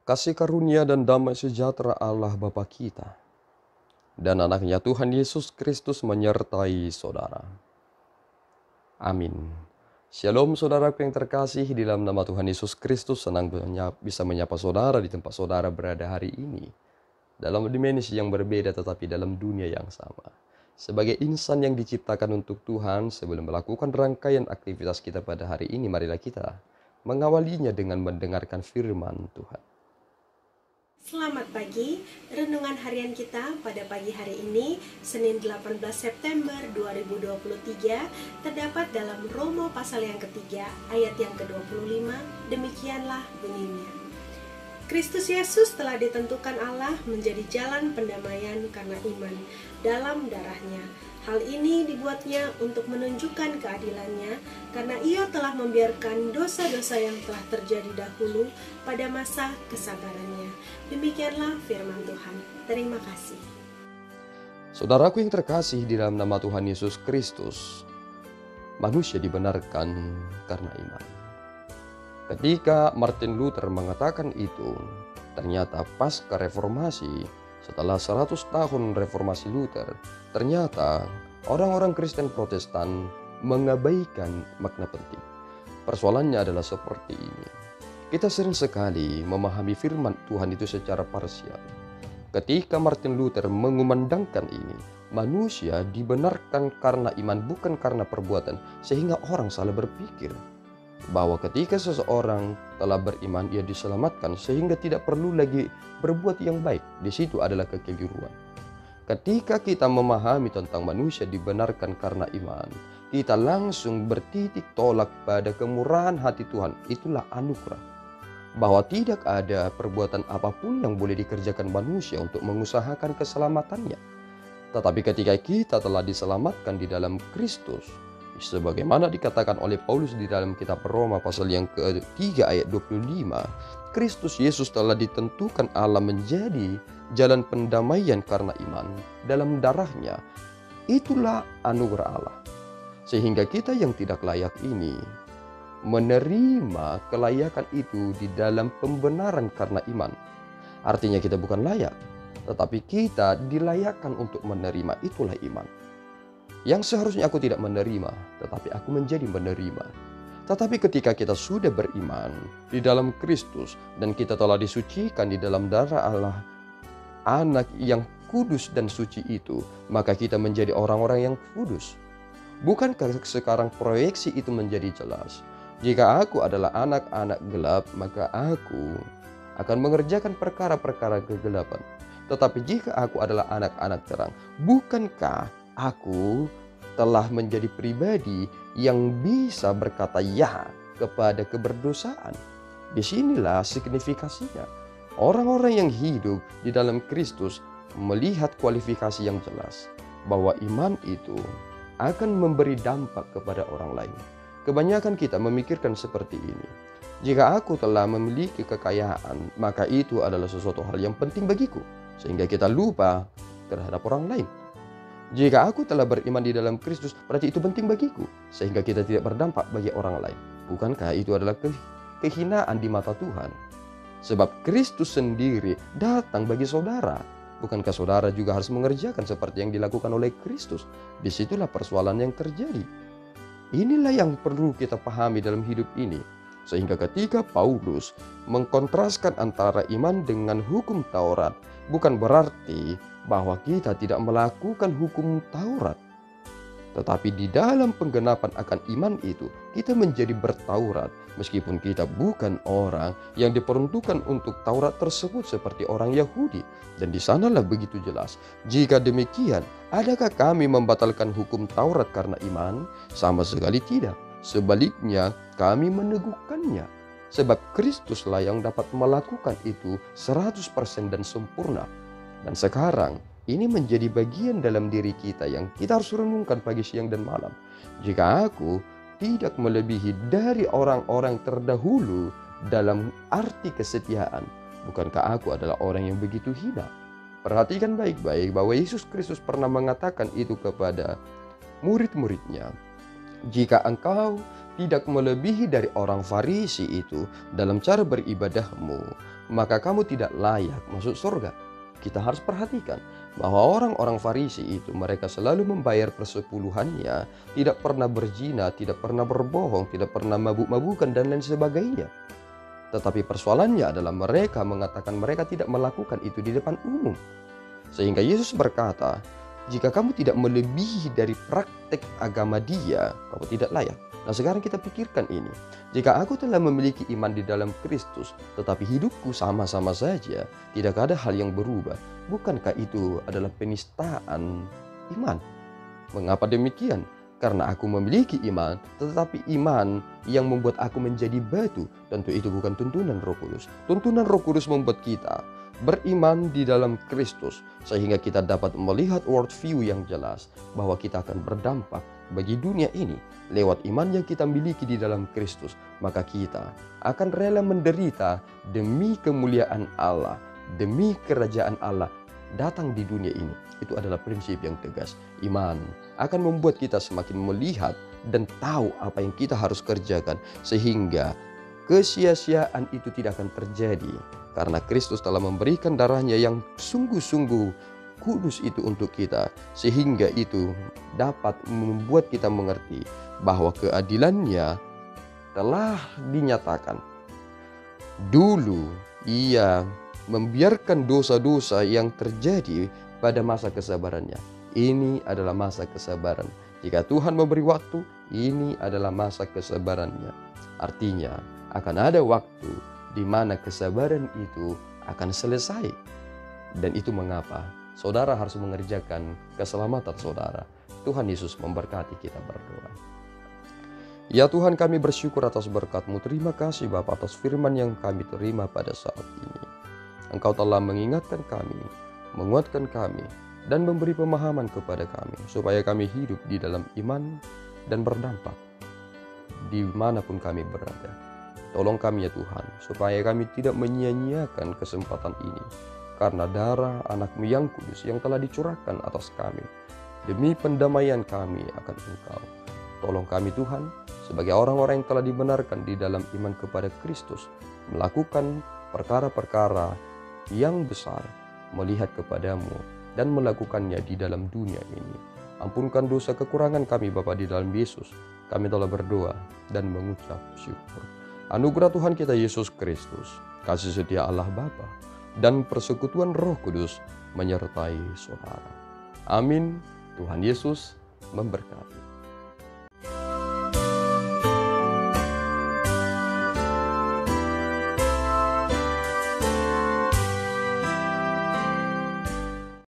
Kasih karunia dan damai sejahtera Allah Bapa kita dan anaknya Tuhan Yesus Kristus menyertai saudara. Amin. Shalom saudaraku yang terkasih, di dalam nama Tuhan Yesus Kristus senang bisa menyapa saudara di tempat saudara berada hari ini. Dalam dimensi yang berbeda tetapi dalam dunia yang sama. Sebagai insan yang diciptakan untuk Tuhan, sebelum melakukan rangkaian aktivitas kita pada hari ini, marilah kita mengawalinya dengan mendengarkan firman Tuhan. Selamat pagi, renungan harian kita pada pagi hari ini, Senin 18 September 2023, terdapat dalam Roma pasal yang ketiga, ayat yang ke-25, demikianlah bunyinya. Kristus Yesus telah ditentukan Allah menjadi jalan pendamaian karena iman dalam darahnya. Hal ini dibuatnya untuk menunjukkan keadilannya karena ia telah membiarkan dosa-dosa yang telah terjadi dahulu pada masa kesabarannya. Demikianlah firman Tuhan. Terima kasih. Saudaraku yang terkasih, di dalam nama Tuhan Yesus Kristus, manusia dibenarkan karena iman. Ketika Martin Luther mengatakan itu, ternyata pasca reformasi, setelah 100 tahun reformasi Luther, ternyata orang-orang Kristen Protestan mengabaikan makna penting. Persoalannya adalah seperti ini. Kita sering sekali memahami firman Tuhan itu secara parsial. Ketika Martin Luther mengumandangkan ini, manusia dibenarkan karena iman bukan karena perbuatan, sehingga orang salah berpikir bahwa ketika seseorang telah beriman, ia diselamatkan sehingga tidak perlu lagi berbuat yang baik. Di situ adalah kekeliruan. Ketika kita memahami tentang manusia dibenarkan karena iman, kita langsung bertitik tolak pada kemurahan hati Tuhan. Itulah anugerah. Bahwa tidak ada perbuatan apapun yang boleh dikerjakan manusia untuk mengusahakan keselamatannya. Tetapi ketika kita telah diselamatkan di dalam Kristus, sebagaimana dikatakan oleh Paulus di dalam kitab Roma pasal yang ke-3 ayat 25, Kristus Yesus telah ditentukan Allah menjadi jalan pendamaian karena iman dalam darahnya. Itulah anugerah Allah. Sehingga kita yang tidak layak ini menerima kelayakan itu di dalam pembenaran karena iman. Artinya kita bukan layak, tetapi kita dilayakkan untuk menerima. Itulah iman. Yang seharusnya aku tidak menerima, tetapi aku menjadi menerima. Tetapi ketika kita sudah beriman di dalam Kristus dan kita telah disucikan di dalam darah Allah, anak yang kudus dan suci itu, maka kita menjadi orang-orang yang kudus. Bukankah sekarang proyeksi itu menjadi jelas? Jika aku adalah anak-anak gelap, maka aku akan mengerjakan perkara-perkara kegelapan. Tetapi jika aku adalah anak-anak terang, bukankah aku telah menjadi pribadi yang bisa berkata ya kepada keberdosaan? Disinilah signifikasinya. Orang-orang yang hidup di dalam Kristus melihat kualifikasi yang jelas bahwa iman itu akan memberi dampak kepada orang lain. Kebanyakan kita memikirkan seperti ini. Jika aku telah memiliki kekayaan, maka itu adalah sesuatu hal yang penting bagiku, sehingga kita lupa terhadap orang lain. Jika aku telah beriman di dalam Kristus, berarti itu penting bagiku, sehingga kita tidak berdampak bagi orang lain. Bukankah itu adalah kehinaan di mata Tuhan? Sebab Kristus sendiri datang bagi saudara. Bukankah saudara juga harus mengerjakan seperti yang dilakukan oleh Kristus? Disitulah persoalan yang terjadi. Inilah yang perlu kita pahami dalam hidup ini. Sehingga ketika Paulus mengkontraskan antara iman dengan hukum Taurat, bukan berarti bahwa kita tidak melakukan hukum Taurat. Tetapi di dalam penggenapan akan iman itu, kita menjadi bertaurat. Meskipun kita bukan orang yang diperuntukkan untuk Taurat tersebut seperti orang Yahudi. Dan di sanalah begitu jelas. Jika demikian, adakah kami membatalkan hukum Taurat karena iman? Sama sekali tidak. Sebaliknya, kami meneguhkannya. Sebab Kristuslah yang dapat melakukan itu 100% dan sempurna. Dan sekarang, ini menjadi bagian dalam diri kita yang kita harus renungkan pagi, siang, dan malam. Jika aku tidak melebihi dari orang-orang terdahulu dalam arti kesetiaan, bukankah aku adalah orang yang begitu hina? Perhatikan baik-baik bahwa Yesus Kristus pernah mengatakan itu kepada murid-muridnya. Jika engkau tidak melebihi dari orang Farisi itu dalam cara beribadahmu, maka kamu tidak layak masuk surga. Kita harus perhatikan bahwa orang-orang Farisi itu mereka selalu membayar persepuluhannya, tidak pernah berzina, tidak pernah berbohong, tidak pernah mabuk-mabukan dan lain sebagainya. Tetapi persoalannya adalah mereka mengatakan mereka tidak melakukan itu di depan umum. Sehingga Yesus berkata, jika kamu tidak melebihi dari praktek agama dia, kamu tidak layak. Nah sekarang kita pikirkan ini. Jika aku telah memiliki iman di dalam Kristus, tetapi hidupku sama-sama saja, tidak ada hal yang berubah. Bukankah itu adalah penistaan iman? Mengapa demikian? Karena aku memiliki iman, tetapi iman yang membuat aku menjadi batu, tentu itu bukan tuntunan Roh Kudus. Tuntunan Roh Kudus membuat kita beriman di dalam Kristus, sehingga kita dapat melihat worldview yang jelas bahwa kita akan berdampak bagi dunia ini lewat iman yang kita miliki di dalam Kristus. Maka kita akan rela menderita demi kemuliaan Allah, demi kerajaan Allah datang di dunia ini. Itu adalah prinsip yang tegas. Iman akan membuat kita semakin melihat dan tahu apa yang kita harus kerjakan, sehingga kesia-siaan itu tidak akan terjadi, karena Kristus telah memberikan darahnya yang sungguh-sungguh kudus itu untuk kita, sehingga itu dapat membuat kita mengerti bahwa keadilannya telah dinyatakan. Dulu ia membiarkan dosa-dosa yang terjadi pada masa kesabarannya. Ini adalah masa kesabaran. Jika Tuhan memberi waktu, ini adalah masa kesabarannya. Artinya akan ada waktu di mana kesabaran itu akan selesai. Dan itu mengapa saudara harus mengerjakan keselamatan saudara. Tuhan Yesus memberkati, kita berdoa. Ya Tuhan, kami bersyukur atas berkat-Mu. Terima kasih Bapa atas firman yang kami terima pada saat ini. Engkau telah mengingatkan kami, menguatkan kami, dan memberi pemahaman kepada kami, supaya kami hidup di dalam iman dan berdampak dimanapun kami berada. Tolong kami ya Tuhan, supaya kami tidak menyia-nyiakan kesempatan ini, karena darah anak-Mu yang kudus yang telah dicurahkan atas kami, demi pendamaian kami akan Engkau. Tolong kami Tuhan, sebagai orang-orang yang telah dibenarkan di dalam iman kepada Kristus, melakukan perkara-perkara yang besar, melihat kepadamu dan melakukannya di dalam dunia ini. Ampunkan dosa kekurangan kami Bapa di dalam Yesus. Kami telah berdoa dan mengucap syukur. Anugerah Tuhan kita Yesus Kristus, kasih setia Allah Bapa, dan persekutuan Roh Kudus menyertai saudara. Amin. Tuhan Yesus memberkati.